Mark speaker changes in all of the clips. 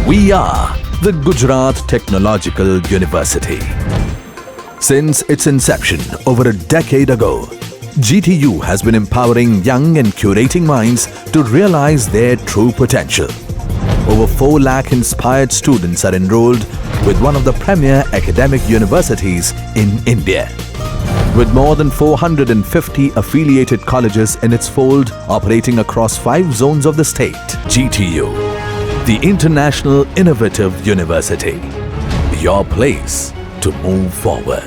Speaker 1: We are the Gujarat Technological University. Since its inception over a decade ago, GTU has been empowering young and curating minds to realize their true potential. Over 4 lakh inspired students are enrolled with one of the premier academic universities in India. With more than 450 affiliated colleges in its fold operating across 5 zones of the state, GTU, the International Innovative University, your place to move forward.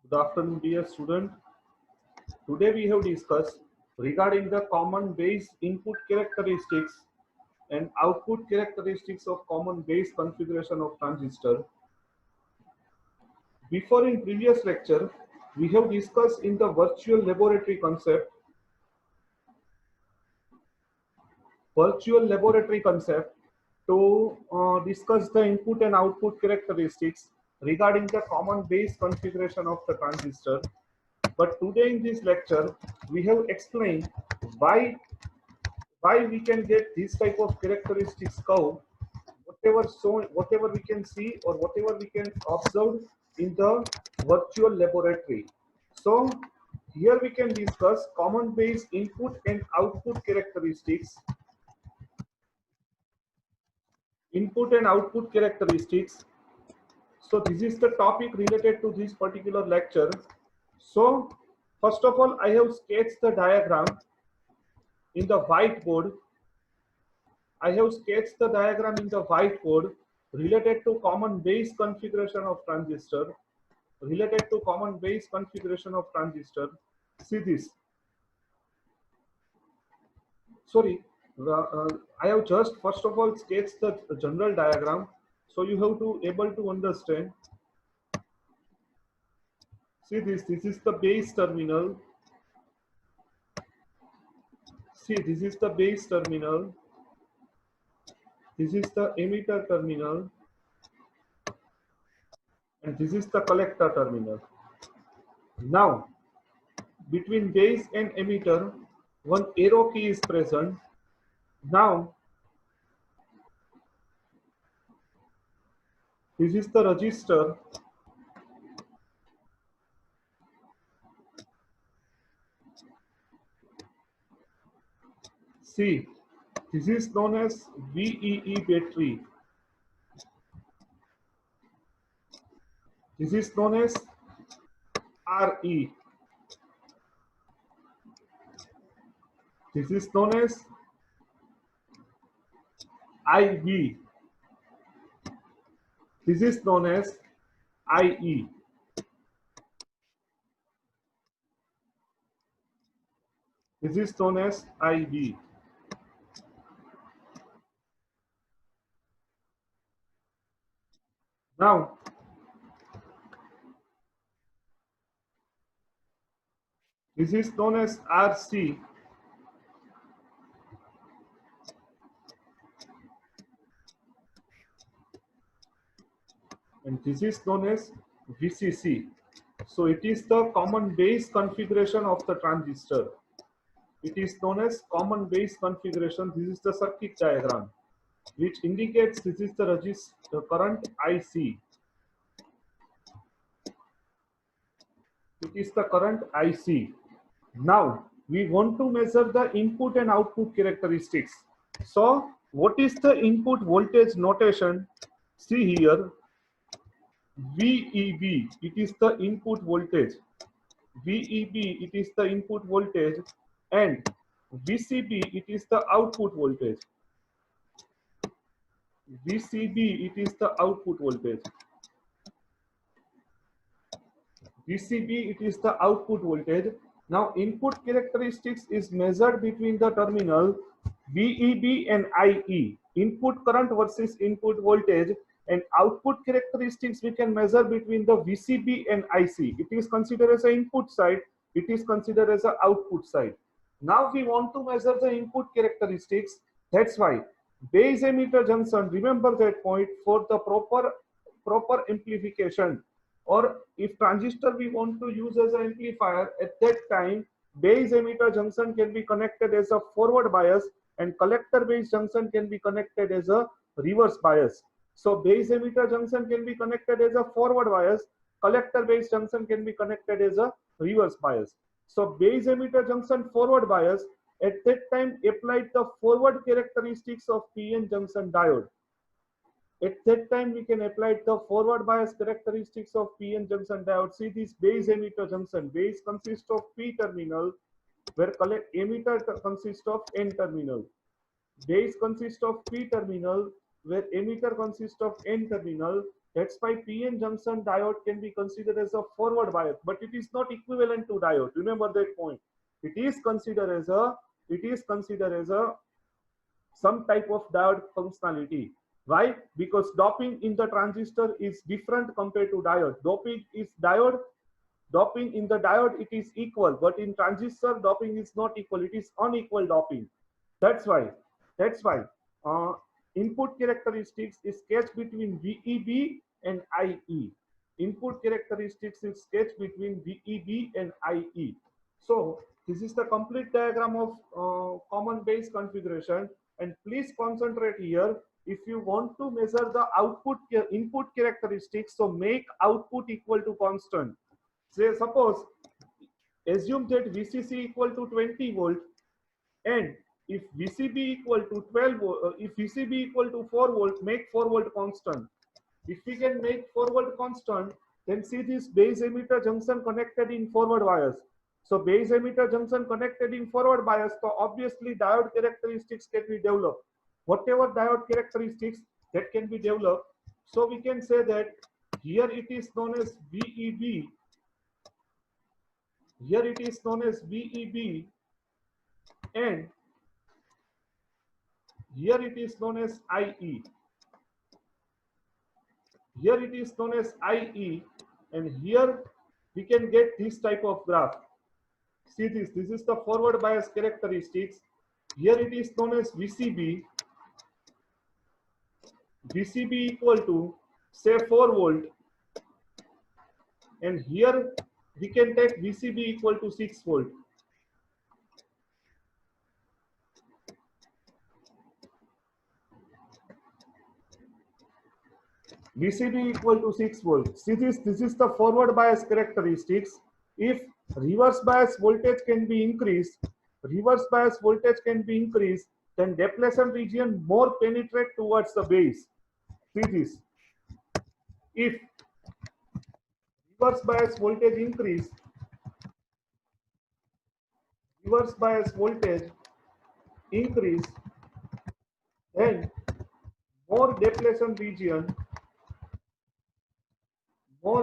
Speaker 2: Good afternoon, dear student. Today we have discussed regarding the common base input characteristics and output characteristics of common base configuration of transistor. Before, in previous lecture, we have discussed in the virtual laboratory concept to discuss the input and output characteristics regarding the common base configuration of the transistor. But today in this lecture, we have explained why we can get this type of characteristics curve, whatever we can see or whatever we can observe in the virtual laboratory. So here we can discuss common base input and output characteristics. Input and output characteristics. So this is the topic related to this particular lecture. So first of all, I have sketched the diagram in the whiteboard. I have sketched the diagram in the whiteboard related to common base configuration of transistor. See this. Sorry, I have just first of all sketched the general diagram, so you have to able to understand. See this. This is the base terminal. See, this is the base terminal. This is the emitter terminal. And this is the collector terminal. Now, between base and emitter, one arrow key is present. Now, this is the resistor. See, this is known as VEE battery. This is known as RE. This is known as IV. This is known as IE. This is known as IV. Now, this is known as RC. And this is known as VCC. So it is the common base configuration of the transistor. It is known as common base configuration. This is the circuit diagram, which indicates this is the current IC. It is the current IC. Now we want to measure the input and output characteristics. So what is the input voltage notation? See here, VEB, it is the input voltage. VEB, it is the input voltage, and VCB, it is the output voltage. VCB, it is the output voltage. VCB, it is the output voltage. Now, input characteristics is measured between the terminal VEB and IE. Input current versus input voltage, and output characteristics we can measure between the VCB and IC. It is considered as an input side. It is considered as an output side. Now we want to measure the input characteristics. That's why base emitter junction. Remember that point for the proper amplification. or if transistor we want to use as an amplifier, at that time base emitter junction can be connected as a forward bias and collector base junction can be connected as a reverse bias. So base emitter junction can be connected as a forward bias, collector base junction can be connected as a reverse bias. So base emitter junction forward bias, at that time applied the forward characteristics of PN junction diode. At that time, we can apply the forward bias characteristics of PN junction diode. See this base emitter junction. Base consists of P terminal, where emitter consists of N terminal. Base consists of P terminal, where emitter consists of N terminal. That's why PN junction diode can be considered as a forward bias, but it is not equivalent to diode. Remember that point. It is considered as a some type of diode functionality. Why? Because doping in the transistor is different compared to diode. Doping in the diode it is equal, but in transistor doping is not equal. It is unequal doping. That's why input characteristics is sketched between VEB and IE. Input characteristics is sketched between VEB and IE. So this is the complete diagram of common base configuration. And please concentrate here. If you want to measure the input characteristics, so make output equal to constant. Say suppose assume that VCC equal to 20 volt, and if VCB equal to 12 volt, if VCB equal to 4 volt, make 4 volt constant. If we can make 4 volt constant, then see this base emitter junction connected in forward bias. So base emitter junction connected in forward bias, so obviously diode characteristics can be developed. Whatever diode characteristics that can be developed, so we can say that here it is known as VEB. Here it is known as VEB, and here it is known as IE. Here it is known as IE, and here we can get this type of graph. See this is the forward bias characteristics. Here it is known as VCB. VCB equal to say 4 volt, and here we can take VCB equal to 6 volt. VCB equal to 6 volt. See this is the forward bias characteristics. If reverse bias voltage can be increased, then depletion region more penetrate towards the base. See this. If reverse bias voltage increase, then more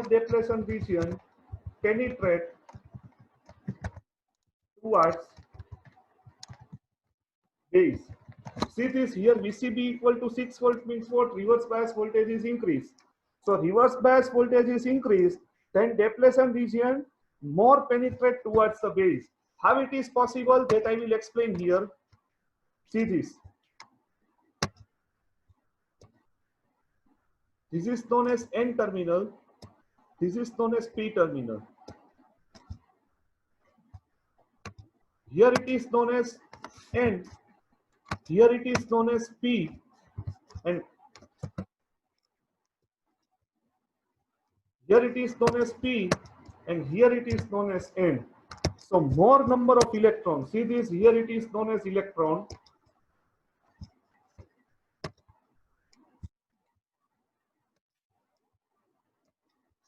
Speaker 2: depletion region penetrate towards base. See this here, VCB equal to 6 volt means what? Reverse bias voltage is increased. So reverse bias voltage is increased, then depletion region more penetrate towards the base. How it is possible, that I will explain here. See this. This is known as N terminal. This is known as P terminal. Here it is known as N. Here it is known as P, and here it is known as P, and here it is known as N. So more number of electrons. See this, here it is known as electron.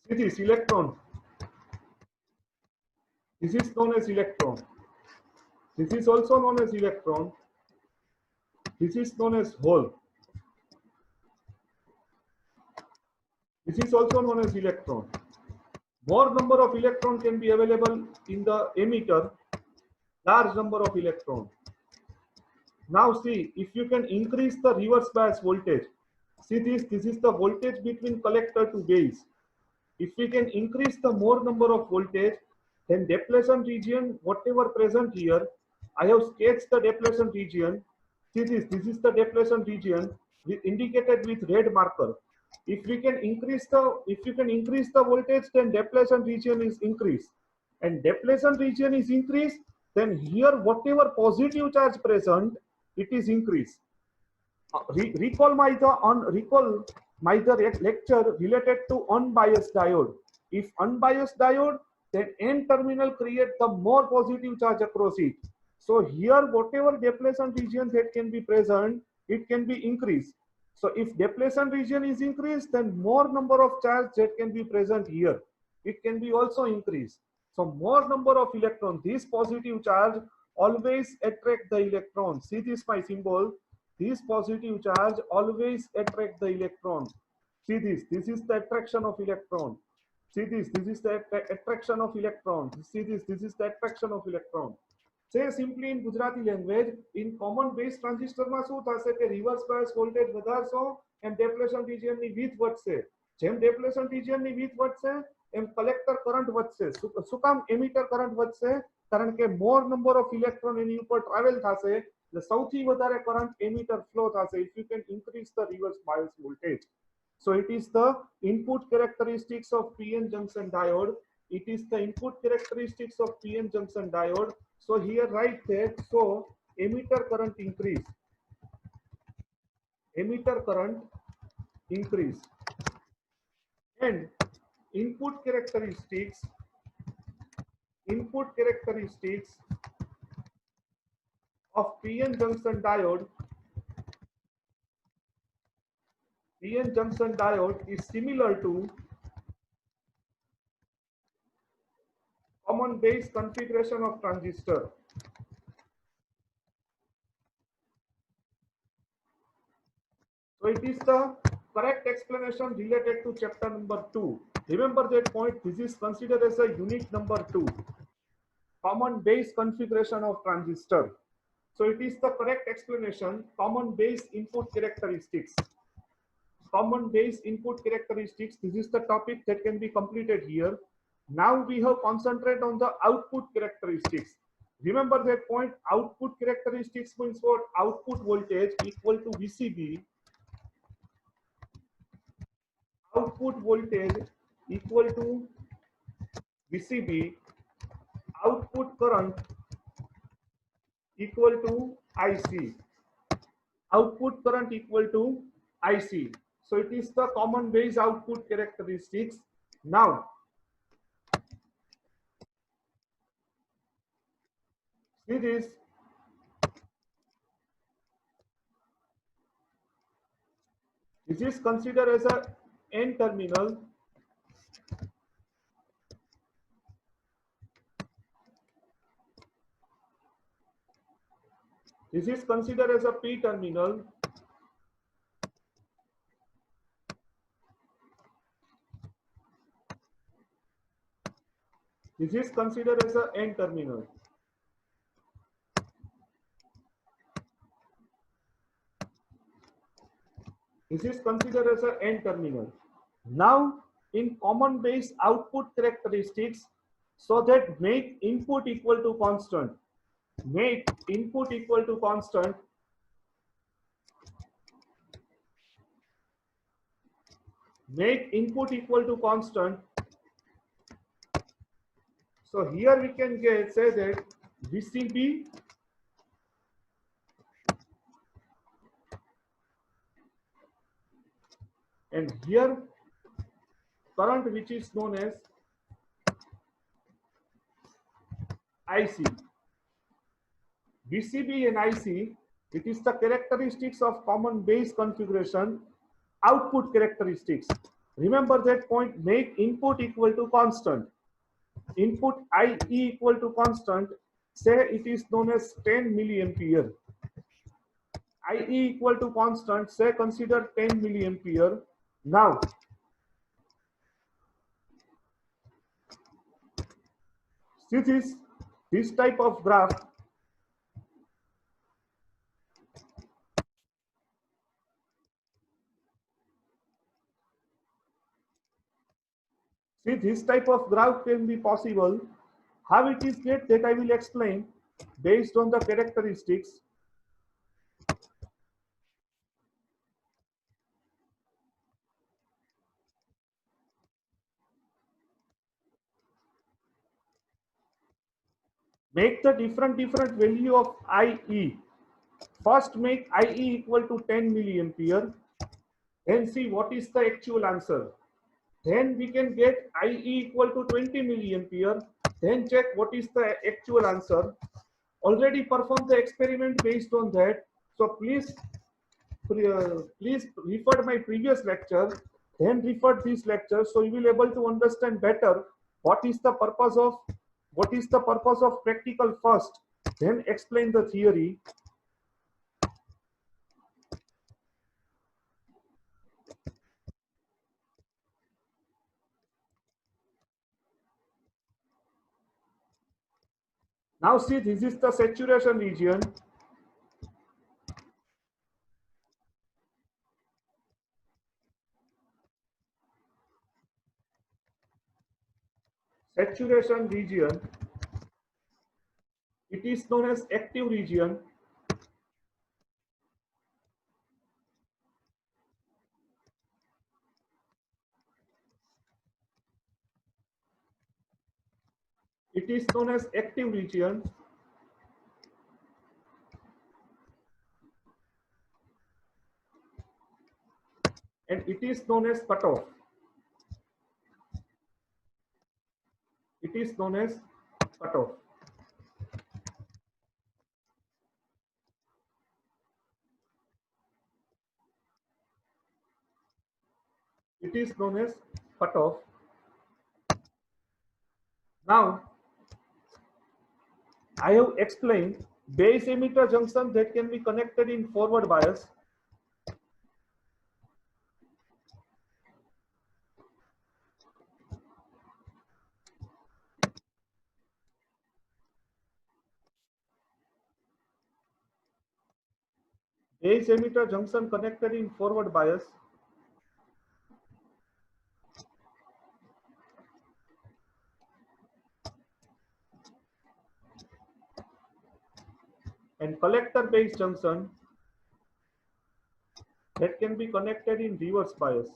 Speaker 2: See this electron. This is known as electron. This is also known as electron. This is known as hole. This is also known as electron. More number of electron can be available in the emitter, large number of electron. Now see, if you can increase the reverse bias voltage, see this is the voltage between collector to base. If we can increase the more number of voltage, then depletion region, whatever present here, I have sketched the depletion region. See this is the depletion region indicated with red marker. If you can increase the voltage, then depletion region is increased, and depletion region is increased, then here whatever positive charge present, it is increased. Recall my lecture related to unbiased diode. If unbiased diode, then N terminal create the more positive charge across it. So here whatever depletion region that can be present, it can be increased. So if depletion region is increased, then more number of charge that can be present here, it can be also increased. So more number of electrons, this positive charge always attract the electron. See this my symbol. This positive charge always attract the electron. See this is the attraction of electron. See this is the attraction of electron. See this is the attraction of electron. Say simply in Gujarati language, in common base transistor માં શું થશે કે reverse bias voltage વધારશો and depletion region ની width વધશે. જેમ depletion region ની width વધશે એમ collector current વધશે. શું કામ emitter current વધશે? કારણ કે more number of electron એની ઉપર travel થશે, એટલે સૌથી વધારે current emitter flow થશે if you can increase the reverse bias voltage. So it is the input characteristics of PN junction diode. It is the input characteristics of PN junction diode. So here write that, so emitter current increase. Emitter current increase. And input characteristics of PN junction diode. PN junction diode is similar to common base configuration of transistor. So it is the correct explanation related to chapter number 2. Remember that point, this is considered as a unit number 2. Common base configuration of transistor. So it is the correct explanation, common base input characteristics. Common base input characteristics, this is the topic that can be completed here. Now we have concentrate on the output characteristics. Remember that point, output characteristics means what? Output voltage equal to VCB. Output voltage equal to VCB. Output current equal to IC. Output current equal to IC. So it is the common base output characteristics. Now, see this. This is considered as a N terminal. This is considered as a P terminal. This is considered as a N terminal. This is considered as a N terminal. Now, in common base output characteristics, so that make input equal to constant. Make input equal to constant. Make input equal to constant. So here we can say that VCB and here current which is known as IC. VCB and IC, it is the characteristics of common base configuration, output characteristics. Remember that point, make input equal to constant. Input IE equal to constant, say it is known as 10 milliampere. IE equal to constant, say consider 10 milliampere. Now, see this type of graph. See, this type of graph can be possible. How it is get, that I will explain based on the characteristics. Make the different value of IE. First make IE equal to 10 milliampere. Then see what is the actual answer. Then we can get IE equal to 20 milliampere. Then check what is the actual answer. Already perform the experiment based on that. So please refer my previous lecture, then refer this lecture, so you will able to understand better what is the purpose of practical first, then explain the theory. Now see, this is the saturation region. Saturation region, it is known as active region. It is known as active region. And it is known as cutoff. It is known as cutoff. It is known as cutoff. Now, I have explained base emitter junction that can be connected in forward bias. Base emitter junction connected in forward bias. And collector base junction that can be connected in reverse bias.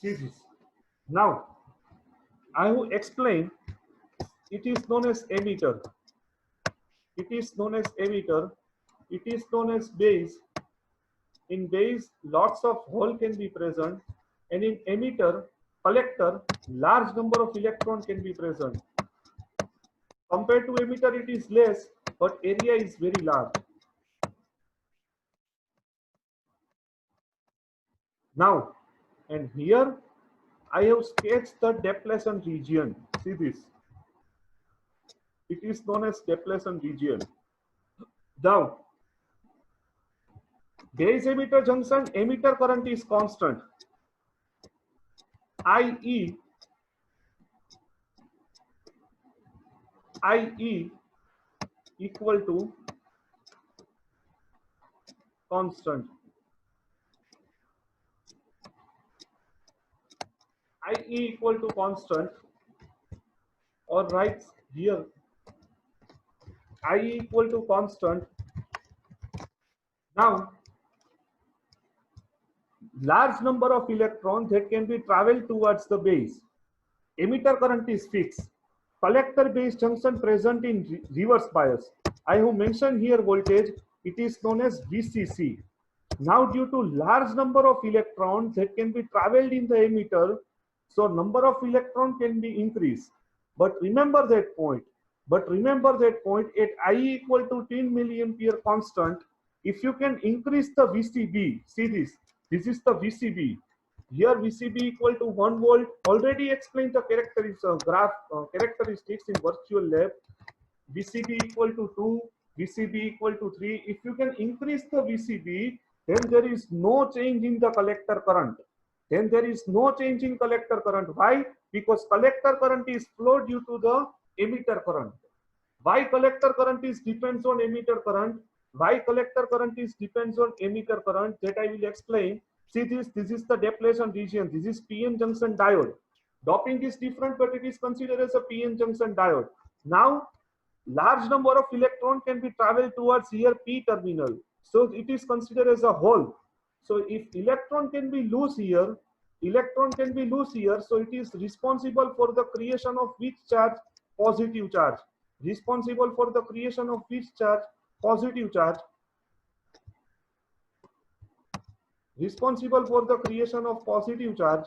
Speaker 2: See this. Now, I will explain. It is known as emitter. It is known as emitter. It is known as base. In base, lots of hole can be present, and in emitter, collector, large number of electron can be present. Compared to emitter, it is less, but area is very large. Now, and here I have sketched the depletion region. See this. It is known as depletion region. Now, base emitter junction, emitter current is constant. IE equal to constant. IE equal to constant, or write here IE equal to constant. Now, large number of electrons that can be traveled towards the base. Emitter current is fixed. Collector base junction present in reverse bias. I have mentioned here voltage. It is known as VCC. Now, due to large number of electrons that can be traveled in the emitter, so number of electron can be increased. But remember that point. At I equal to 10 milliampere constant, if you can increase the VCB, see this. This is the VCB. Here VCB equal to 1 volt. Already explained the characteristics in virtual lab. VCB equal to 2, VCB equal to 3. If you can increase the VCB, then there is no change in the collector current. Why? Because collector current is flow due to the emitter current. Why collector current is depends on emitter current? Why collector current is depends on emitter current? That I will explain. See this. This is the depletion region. This is PN junction diode. Doping is different, but it is considered as a PN junction diode. Now, large number of electron can be traveled towards here P terminal. So it is considered as a hole. So if electron can be loose here, so it is responsible for the creation of which charge? Positive charge. Responsible for the creation of which charge? Positive charge. Responsible for the creation of positive charge.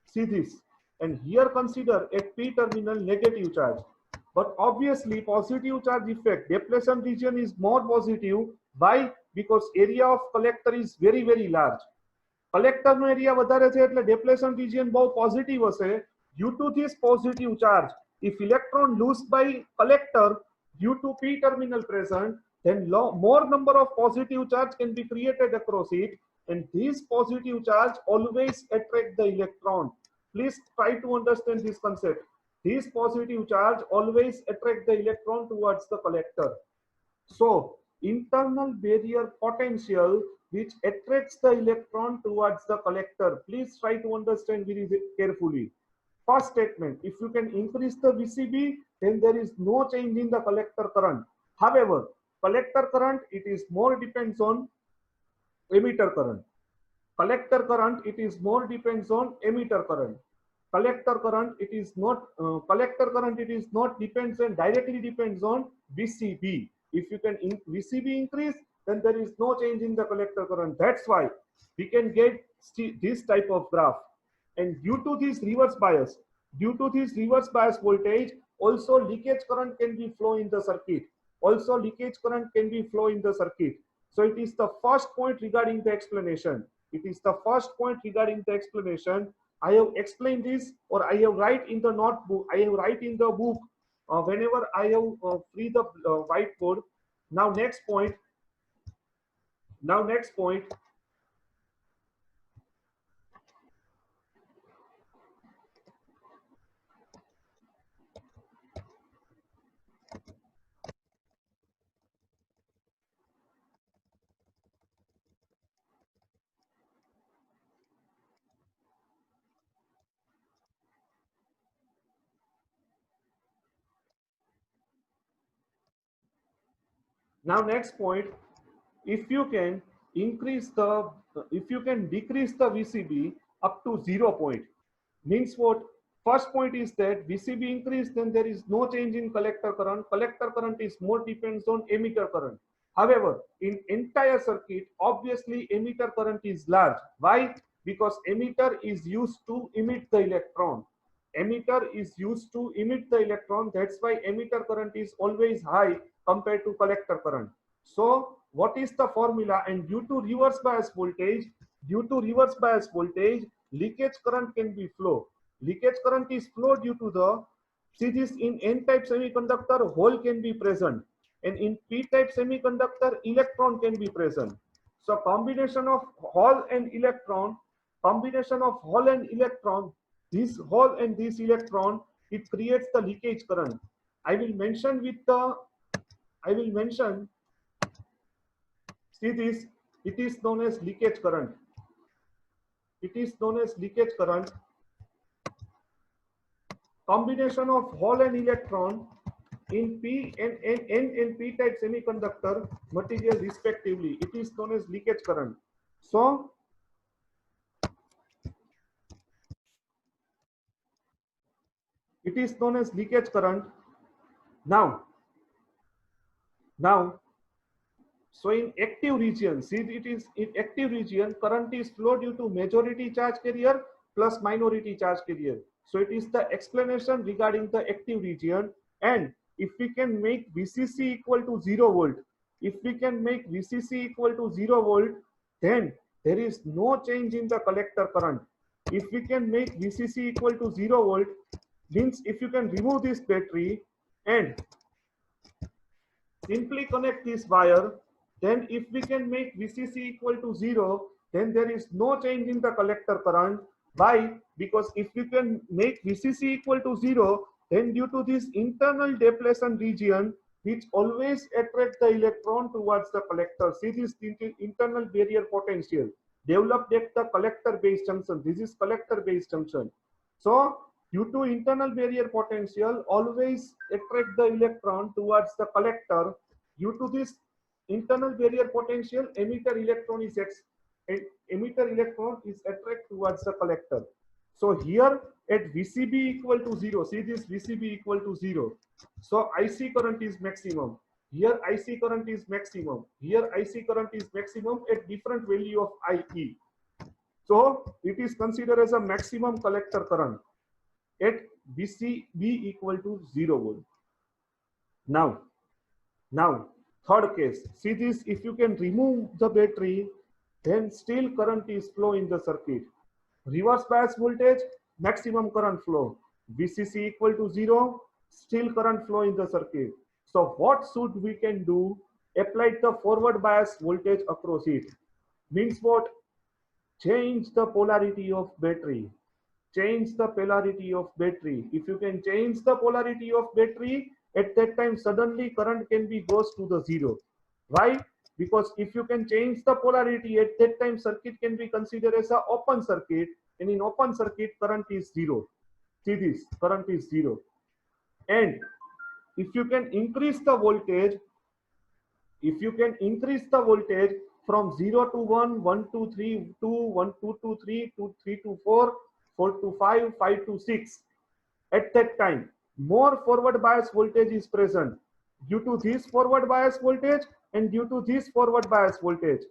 Speaker 2: See this. And here consider a p terminal negative charge. But obviously positive charge effect, depletion region is more positive. Why? Because area of collector is very, very large. Collector no area વધારે છે એટલે depletion region બહુ positive હશે. Due to this positive charge, if electron loose by collector due to p terminal present, then more number of positive charge can be created across it, and this positive charge always attract the electron. Please try to understand this concept. This positive charge always attract the electron towards the collector. So internal barrier potential which attracts the electron towards the collector. Please try to understand very carefully. First statement, if you can increase the VCB, then there is no change in the collector current. However, collector current, it is more depends on emitter current. Collector current, it is more depends on emitter current. Collector current, it is not depends on directly depends on VCB. If you can VCB increase, then there is no change in the collector current. That's why we can get this type of graph. And due to this reverse bias voltage, also leakage current can be flow in the circuit. So it is the first point regarding the explanation. I have explained this, or I have write in the notebook, I have write in the book whenever I have free the whiteboard. Now next point. Now next point, if you can decrease the VCB up to 0 point, means what? First point is that VCB increase, then there is no change in collector current. Collector current is more depends on emitter current. However, in entire circuit, obviously emitter current is large. Why? Because emitter is used to emit the electron. That's why emitter current is always high compared to collector current. So what is the formula? And due to reverse bias voltage, leakage current can be flow. Leakage current is flow due to the, see this, in n-type semiconductor, hole can be present, and in p-type semiconductor, electron can be present. So combination of hole and electron, this hole and this electron, it creates the leakage current. I will mention, see this, it is known as leakage current. Combination of hole and electron in P and N and P type semiconductor material respectively, it is known as leakage current. So it is known as leakage current. Now, so in active region, see, it is in active region, current is flow due to majority charge carrier plus minority charge carrier. So it is the explanation regarding the active region. And if we can make VCC equal to 0 volt, then there is no change in the collector current. If we can make VCC equal to 0 volt, means if you can remove this battery and simply connect this wire, then if we can make VCC equal to 0, then there is no change in the collector current. Why? Because if we can make VCC equal to 0, then due to this internal depletion region, which always attract the electron towards the collector, see this internal barrier potential developed at the collector base junction. This is collector base junction. So due to internal barrier potential, always attract the electron towards the collector. Due to this internal barrier potential, emitter electron is attracted towards the collector. So here at VCB equal to 0, see this VCB equal to 0. So IC current is maximum. Here IC current is maximum. Here IC current is maximum at different value of IE. So it is considered as a maximum collector current at VCB equal to 0 volt. Now, third case, see this, if you can remove the battery, then still current is flow in the circuit. Reverse bias voltage, maximum current flow. VCC equal to 0, still current flow in the circuit. So what should we can do? Apply the forward bias voltage across it. Means what? Change the polarity of battery. Change the polarity of battery. If you can change the polarity of battery, at that time suddenly current can be goes to the 0. Why? Because if you can change the polarity, at that time circuit can be considered as an open circuit, and in open circuit current is 0. See this, current is 0. And if you can increase the voltage, from 0 to 1, 1 to 3, 2, 1, 2 to 3, 2, 3 to 4, 4 to 5, 5 to 6, at that time more forward bias voltage is present. Due to this forward bias voltage and due to this forward bias voltage,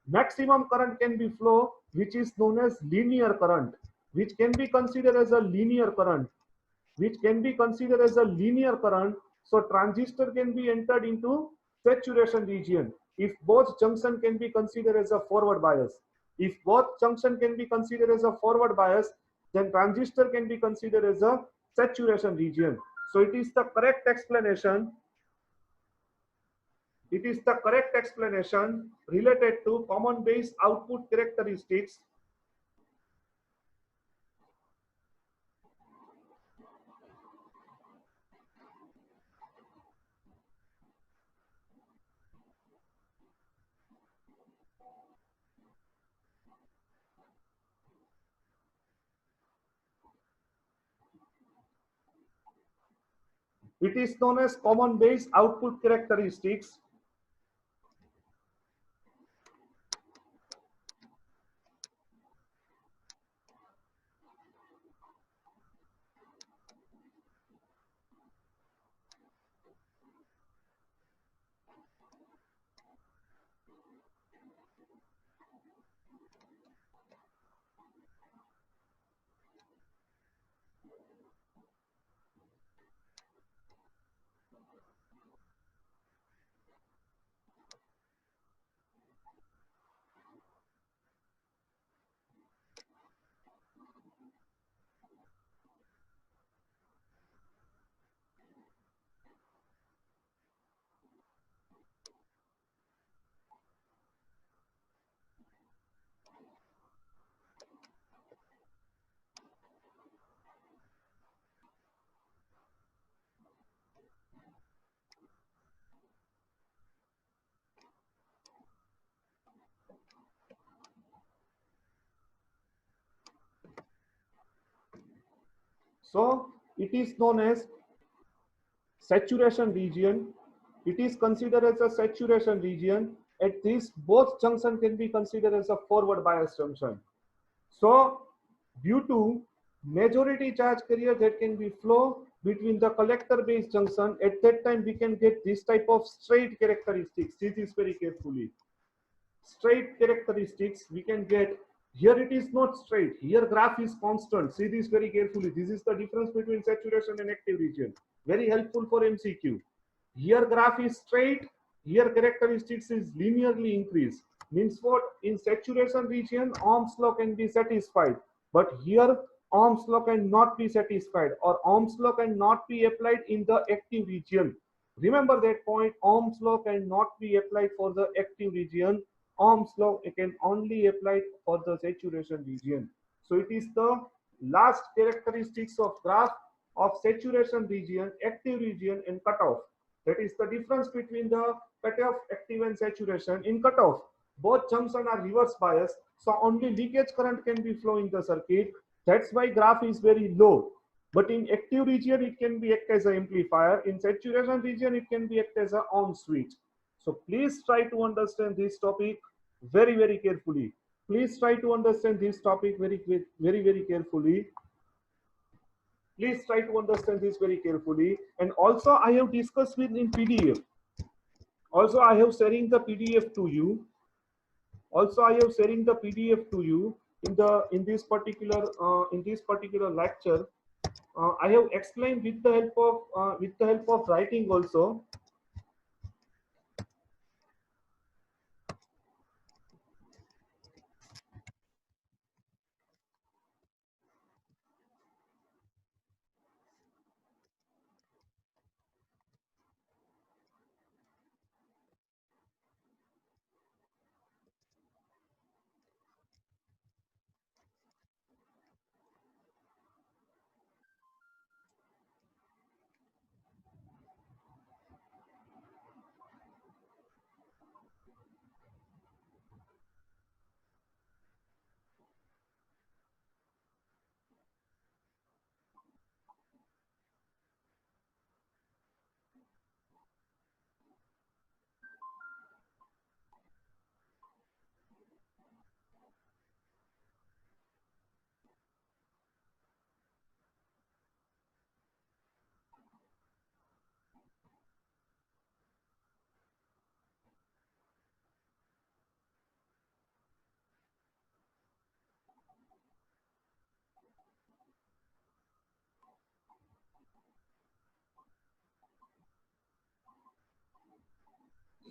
Speaker 2: maximum current can be flow, which is known as linear current, which can be considered as a linear current, So transistor can be entered into saturation region if both junction can be considered as a forward bias. If both junction can be considered as a forward bias, then transistor can be considered as a saturation region. So it is the correct explanation. It is the correct explanation related to common base output characteristics. It is known as common base output characteristics. So it is known as saturation region. It is considered as a saturation region. At this, both junction can be considered as a forward bias junction. So due to majority charge carrier that can be flow between the collector base junction, at that time we can get this type of straight characteristics. See this very carefully. Straight characteristics we can get. Here it is not straight. Here graph is constant. See this very carefully. This is the difference between saturation and active region. Very helpful for MCQ. Here graph is straight. Here characteristics is linearly increased. Means what? In saturation region, Ohm's law can be satisfied. But here Ohm's law cannot be satisfied, or Ohm's law cannot be applied in the active region. Remember that point. Ohm's law cannot be applied for the active region. Ohm's law can only apply for the saturation region. So it is the last characteristics of graph of saturation region, active region, and cutoff. That is the difference between the cutoff, active, and saturation. In cutoff, both junctions are reverse bias, so only leakage current can be flow in the circuit. That's why graph is very low. But in active region, it can be act as an amplifier. In saturation region, it can be act as an on switch. So please try to understand this topic very, very carefully. Please try to understand this topic very carefully. Please try to understand this very carefully. And also I have discussed with in PDF. Also I have sharing the PDF to you. Also I have sharing the PDF to you in this particular lecture. I have explained with the help of writing also.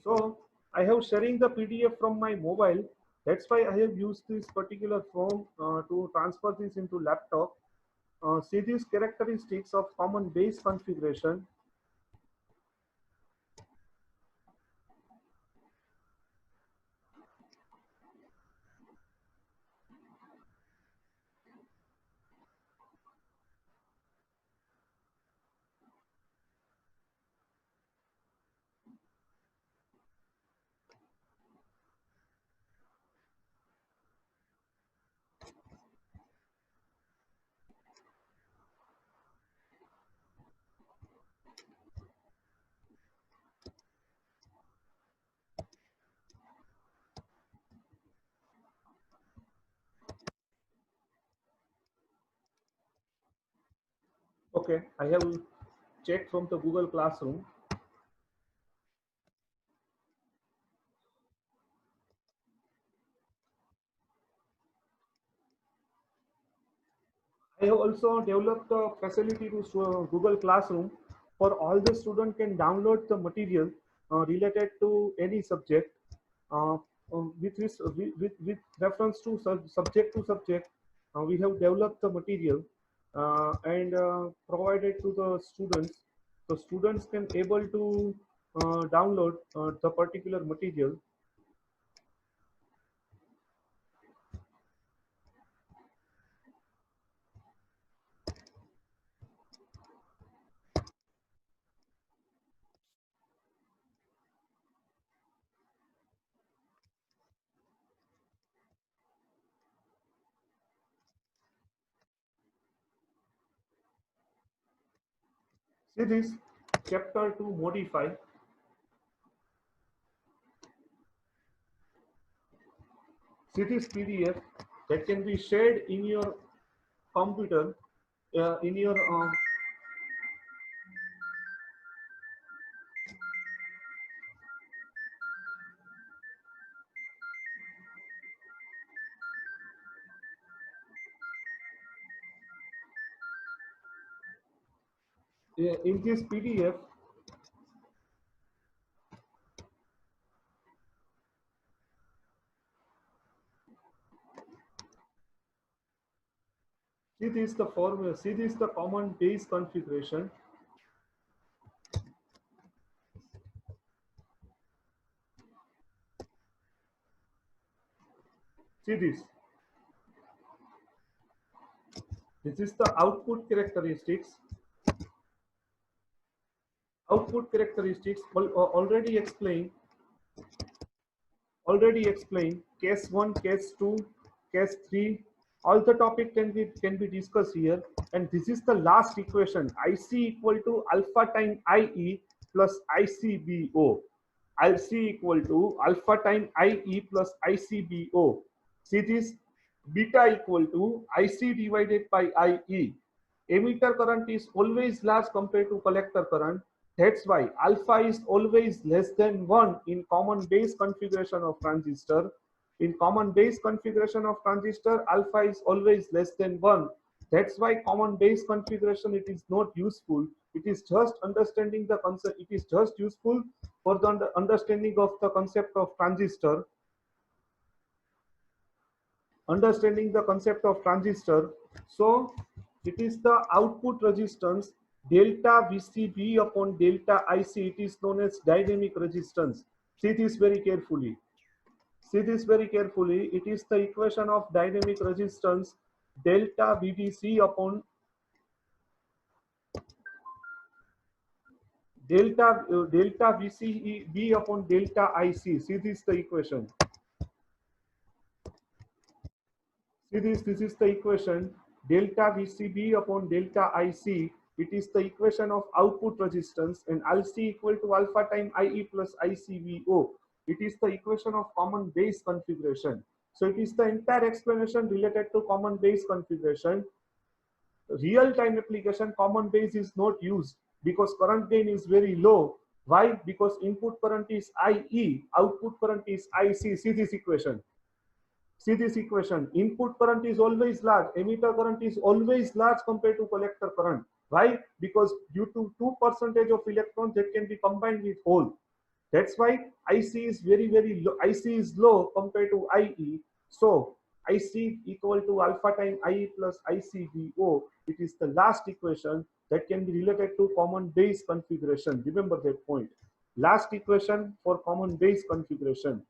Speaker 2: So I have sharing the PDF from my mobile. That's why I have used this particular form to transfer this into laptop. See these characteristics of common base configuration. Okay, I have checked from the Google Classroom. I have also developed the facility to Google Classroom for all the student can download the material related to any subject uh, with reference to subject to subject. We have developed the material and provided to the students. So students can able to download the particular material. See this chapter to modify. See this PDF that can be shared in your computer, in your in this PDF. See this the formula. See this the common base configuration. See this. This is the output characteristics. Output characteristics already explained. Already explained. Case 1, case 2, case 3. All the topic can be discussed here. And this is the last equation. IC equal to alpha time IE plus ICBO. IC equal to alpha time IE plus ICBO. See this, beta equal to IC divided by IE. Emitter current is always large compared to collector current. That's why alpha is always less than 1 in common base configuration of transistor. In common base configuration of transistor, alpha is always less than 1. That's why common base configuration, it is not useful. It is just understanding the concept. It is just useful for the understanding of the concept of transistor. Understanding the concept of transistor. So it is the output resistance delta VCB upon delta IC. It is known as dynamic resistance. See this very carefully. See this very carefully. It is the equation of dynamic resistance delta VDC upon delta VCB upon delta IC. See this the equation. See this is the equation delta VCB upon delta IC. It is the equation of output resistance, and LC equal to alpha time IE plus ICVO. It is the equation of common base configuration. So it is the entire explanation related to common base configuration. Real time application, common base is not used because current gain is very low. Why? Because input current is IE, output current is IC. See this equation. See this equation. Input current is always large. Emitter current is always large compared to collector current. Why? Because due to 2% of electrons that can be combined with hole. That's why IC is very low. IC is low compared to IE. So IC equal to alpha time IE plus ICVO. It is the last equation that can be related to common base configuration. Remember that point. Last equation for common base configuration.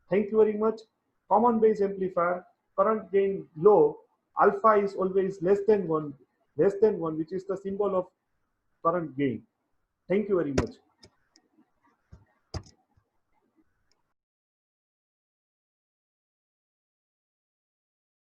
Speaker 2: Thank you very much. Common base amplifier, current gain low, alpha is always less than 1, which is the symbol of current gain. Thank you very much.